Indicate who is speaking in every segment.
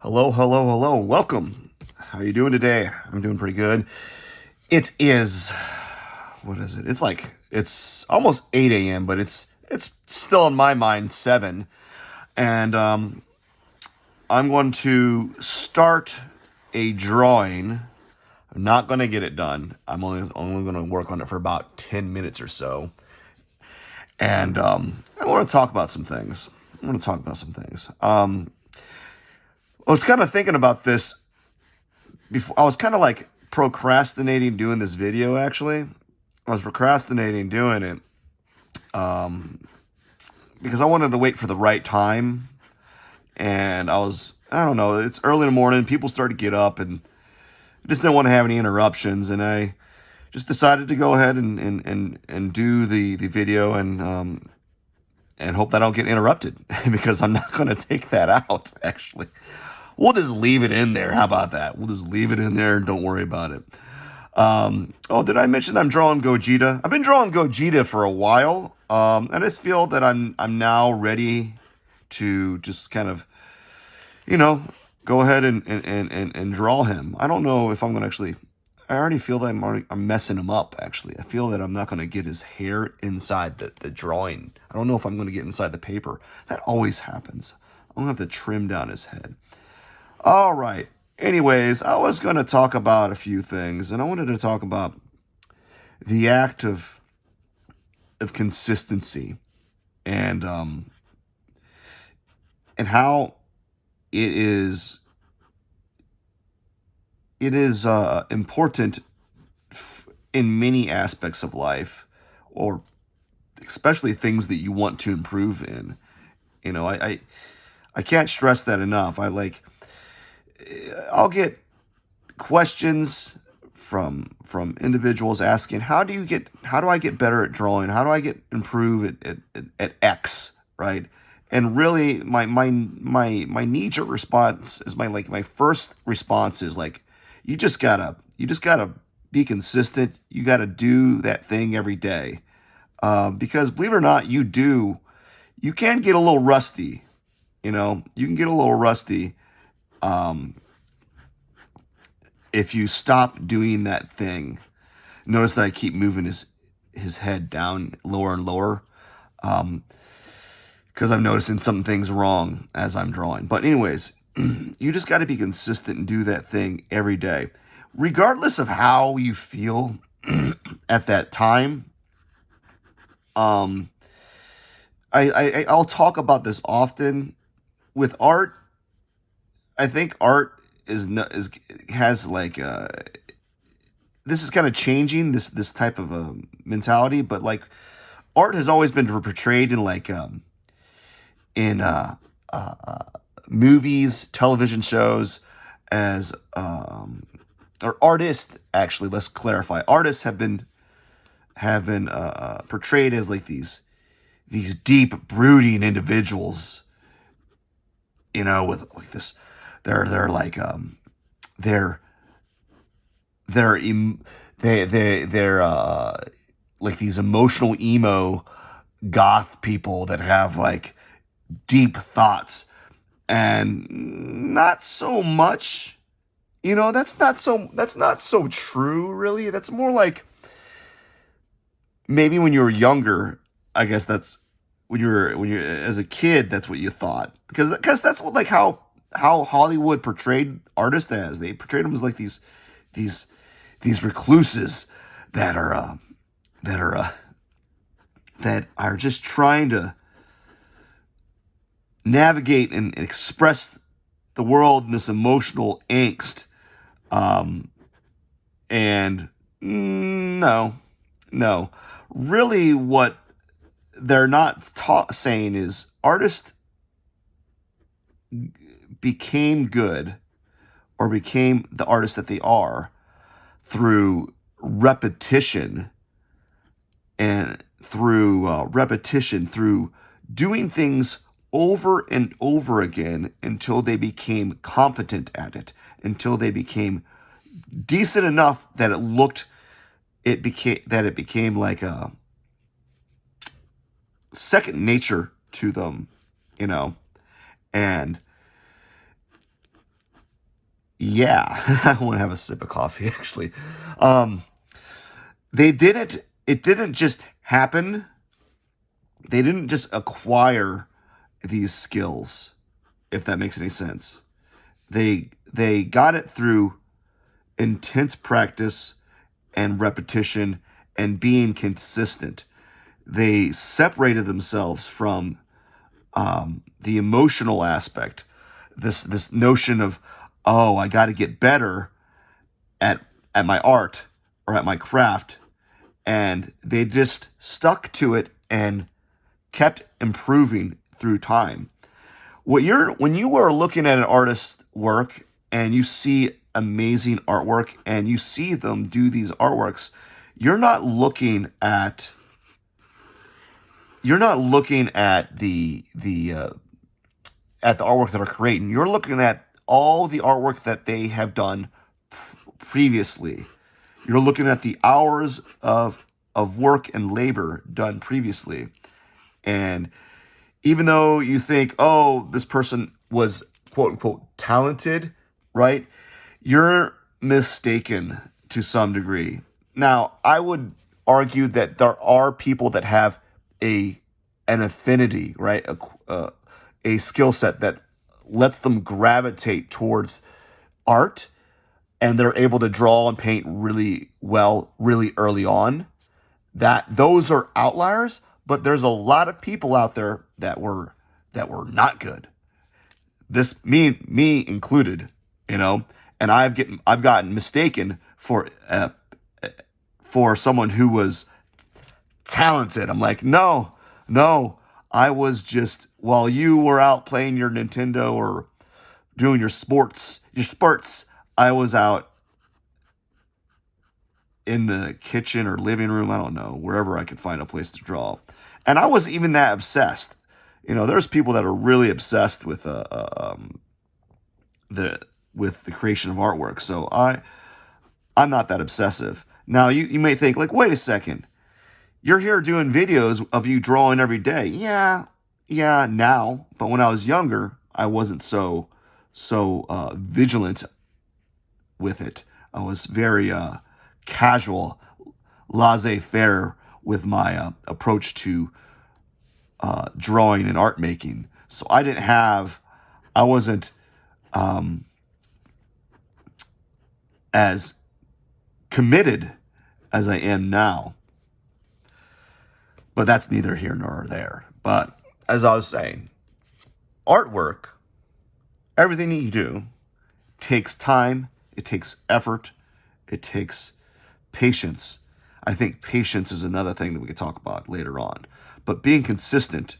Speaker 1: Hello, hello, hello. Welcome. How you doing today? I'm doing pretty good. It is what is it? It's almost 8 a.m., but it's still in my mind 7. And I'm going to start a drawing. I'm not going to get it done. I'm only going to work on it for about 10 minutes or so. And I want to talk about some things. I was kind of thinking about this before. I was kind of like procrastinating doing this video. Actually, I was procrastinating doing it because I wanted to wait for the right time. And I don't know, it's early in the morning. People start to get up, and I just didn't want to have any interruptions. And I just decided to go ahead and do the video and hope that I don't get interrupted because I'm not going to take that out. Actually, we'll just leave it in there. How about that? We'll just leave it in there and don't worry about it. Did I mention I'm drawing Gogeta? I've been drawing Gogeta for a while. I just feel that I'm now ready to just kind of, go ahead and draw him. I don't know if I'm gonna actually. I already feel that I'm messing him up. Actually, I feel that I'm not gonna get his hair inside the drawing. I don't know if I'm gonna get inside the paper. That always happens. I'm gonna have to trim down his head. All right. Anyways, I was going to talk about a few things, and I wanted to talk about the act of consistency and how it is important in many aspects of life, or especially things that you want to improve in. I can't stress that enough. I'll get questions from individuals asking, how do I get better at drawing? How do I get improve at X, right? And really my knee-jerk response is my first response is like, you just gotta be consistent. You gotta do that thing every day. Because believe it or not, you can get a little rusty. You can get a little rusty if you stop doing that thing. Notice that I keep moving his head down lower and lower, because I'm noticing some things wrong as I'm drawing. But anyways, you just got to be consistent and do that thing every day, regardless of how you feel at that time. I'll talk about this often with art. I think art has like this is kind of changing this type of a mentality, but like art has always been portrayed in in movies, television shows as or artists. Actually, let's clarify. Artists have been portrayed as like these deep, brooding individuals, with like this. They're like they're like these emotional emo goth people that have like deep thoughts, and not so much. That's not so true, really. That's more like maybe when you were younger. I guess that's when you're as a kid. That's what you thought, because that's what, like how Hollywood portrayed artists as. They portrayed them as like these recluses that are just trying to navigate and express the world in this emotional angst. And no, really, what they're not saying is artists became good, or became the artists that they are, through repetition, through doing things over and over again until they became competent at it, until they became decent enough that it became like a second nature to them, and Yeah, I want to have a sip of coffee actually. Um, they didn't. It didn't just happen. They didn't just acquire these skills, if that makes any sense. They got it through intense practice and repetition and being consistent. They separated themselves from the emotional aspect. This notion of, oh, I got to get better at my art or at my craft, and they just stuck to it and kept improving through time. When you are looking at an artist's work and you see amazing artwork and you see them do these artworks, you're not looking at at the artwork that are creating. You're looking at all the artwork that they have done previously. You're looking at the hours of work and labor done previously. And even though you think, oh, this person was quote unquote talented, right? You're mistaken to some degree. Now, I would argue that there are people that have an affinity, right? A skill set that lets them gravitate towards art, and they're able to draw and paint really well really early on. That those are outliers, but there's a lot of people out there that were not good. This me included, you know, and I've gotten mistaken for someone who was talented. I'm like, no, I was just, while you were out playing your Nintendo or doing your sports, I was out in the kitchen or living room, I don't know, wherever I could find a place to draw. And I wasn't even that obsessed. You know, there's people that are really obsessed with the with the creation of artwork. So I'm not that obsessive. Now you may think like, wait a second, you're here doing videos of you drawing every day. Yeah, now. But when I was younger, I wasn't so vigilant with it. I was very casual, laissez-faire with my approach to drawing and art making. So I wasn't as committed as I am now. But that's neither here nor there. But as I was saying, artwork, everything that you do, takes time, it takes effort, it takes patience. I think patience is another thing that we could talk about later on. But being consistent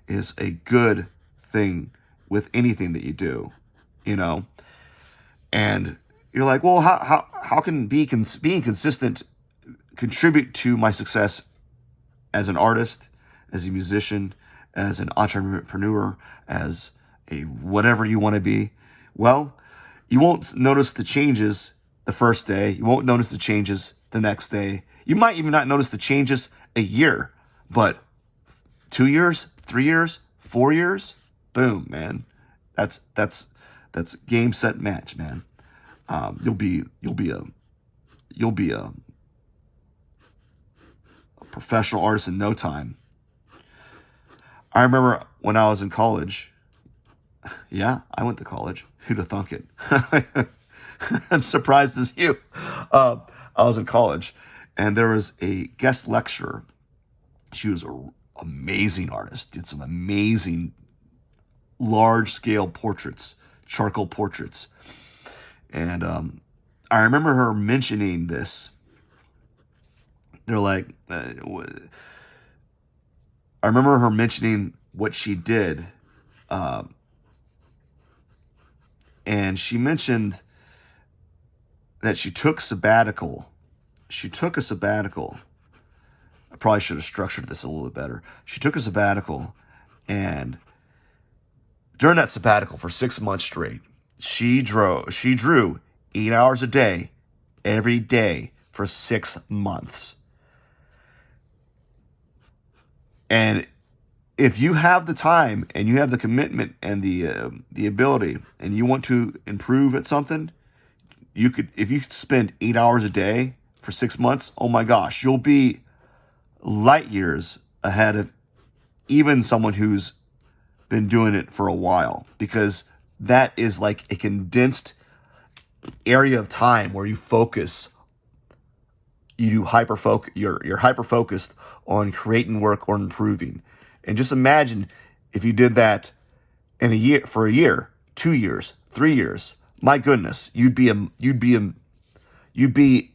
Speaker 1: is a good thing with anything that you do, you know? And you're like, well, how can being consistent contribute to my success as an artist, as a musician, as an entrepreneur, as a whatever you want to be? Well, you won't notice the changes the first day. You won't notice the changes the next day. You might even not notice the changes a year, but 2 years, 3 years, 4 years, boom, man. That's game, set, match, man. You'll be a professional artist in no time. I remember when I was in college. Yeah, I went to college. Who'd have thunk it? I'm surprised as you. I was in college, and there was a guest lecturer. She was an amazing artist. Did some amazing large-scale portraits, charcoal portraits. And I remember her mentioning this. They're like, I remember her mentioning what she did. And she mentioned that she took sabbatical. She took a sabbatical. I probably should have structured this a little bit better. She took a sabbatical, and during that sabbatical for 6 months straight, she drew 8 hours a day, every day for 6 months. And if you have the time and you have the commitment and the ability, and you want to improve at something, if you spend 8 hours a day for 6 months, oh my gosh, you'll be light years ahead of even someone who's been doing it for a while, because that is like a condensed area of time where you focus. You do you're hyper focused on creating work or improving. And just imagine if you did that in for a year, 2 years, 3 years. My goodness, you'd be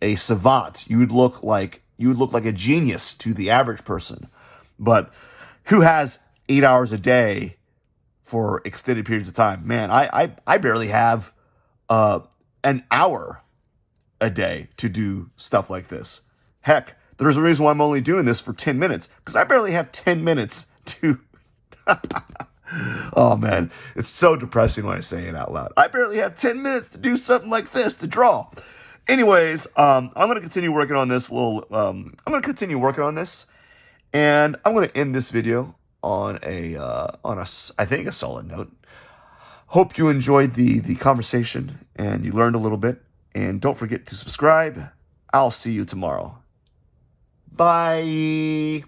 Speaker 1: a savant. You would look like a genius to the average person. But who has 8 hours a day for extended periods of time? Man, I barely have an hour a day to do stuff like this. Heck, there's a reason why I'm only doing this for 10 minutes, because I barely have 10 minutes to... Oh man, it's so depressing when I say it out loud. I barely have 10 minutes to do something like this, to draw. Anyways, I'm going to continue working on this and I'm going to end this video on I think a solid note. Hope you enjoyed the conversation and you learned a little bit. And don't forget to subscribe. I'll see you tomorrow. Bye.